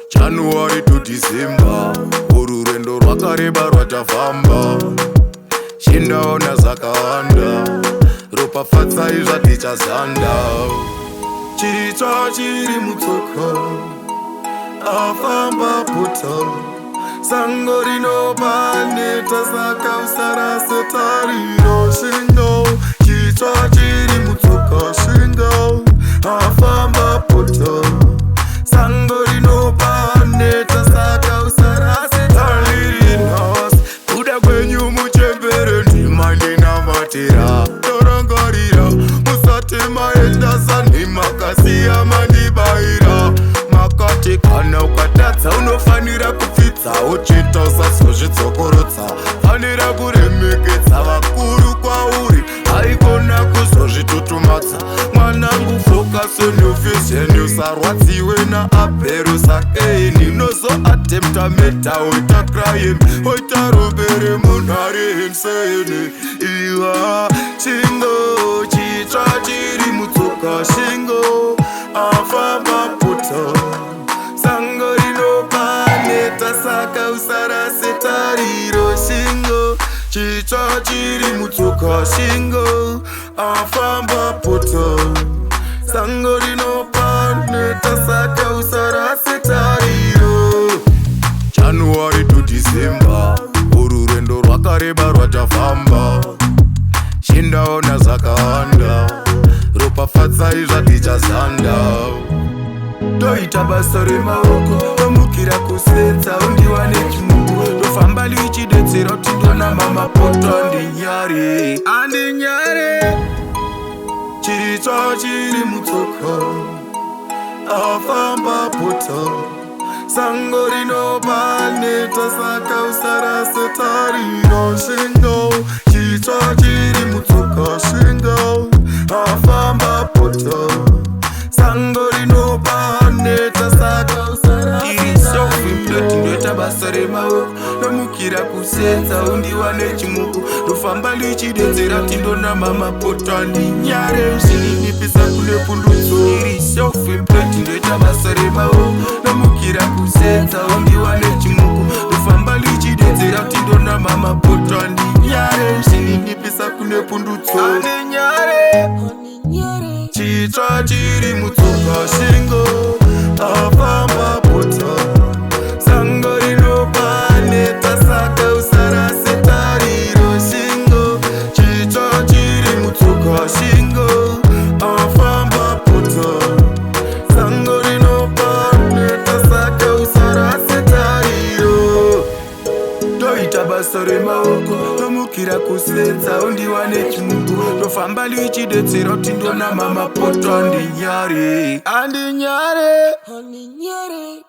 January to December, ururendo rwakareba rwatafamba. Chindaona zvakawanda, ropafatsai zvatichazanda. Chitsva chiri mutsoka, afamba pota. Sango rinopaneta saka usara setariro. Shingo, chitsva chiri mutsoka. Shingo, afamba pota. Sango rinopaneta saka usara setariro. Kuda kwenyu muchembere ndima ndinamatira. Torangarira, musati maenda sani makasiya mandibaira. Makati kana ukatadza unofanira kupfidza uchita usazozvidzokorotsa. Fanira kuremekedza vakuru kwauri, haikona kuzozvitutumadza. Mwanangu focus on your vision, usarwadziwe naabhero sakeni. Nozoatemta meta oita crime, oita robere munhare insane. Iwa chingo, chitsva chiri mutsoka. Shingo, afamba pota. Sango rinopaneta saka usara setariro. Shingo, chitsva chiri mutsoka. Shingo, afamba pota. Sango rinopaneta saka usara setariro. January to December, ururendo rwakareba rwatafamba. Chindaona zvakawanda, ropafatsai zvatichazanda. Toita basa remaoko, tomukira kusetsa undiwane chimuko. Tofamba lichidetsera kuti ndonama mapoto andinyare. Andinyare, chitsva chiri mutsoka, afamba pota. Sango rinopaneta saka usara setariro. Shingo, chitsva chiri mutsoka. Shingo, afamba pota. Sango rinopaneta saka usara setariro. Ndoita basa remaoko, nomukira kusetsa undiwane chimuko. Ndofamba lichidetsera kuti ndonama mapoto andinyare. Zvininipisa kune pundutso. Iri self-employed, ndoita basa remaoko, nomukira kusetsa undiwane chimuko. Ndofamba lichidetsera kuti ndonama mapoto andinyare. Zvininipisa kune pundutso. Andinyare, chitsva chiri mutsoka. Shingo, afamba pota. Sango rinopaneta saka usara setariro. Shingo, chitsva chiri mutsoka. Shingo, afamba pota. Sango rinopaneta saka usara setariro. Toita basa remaoko, tomukira kusetsa undiwane chimuko. Tofamba lichidetsera kuti ndonama mapoto andinyare. Andinyare, andinyare.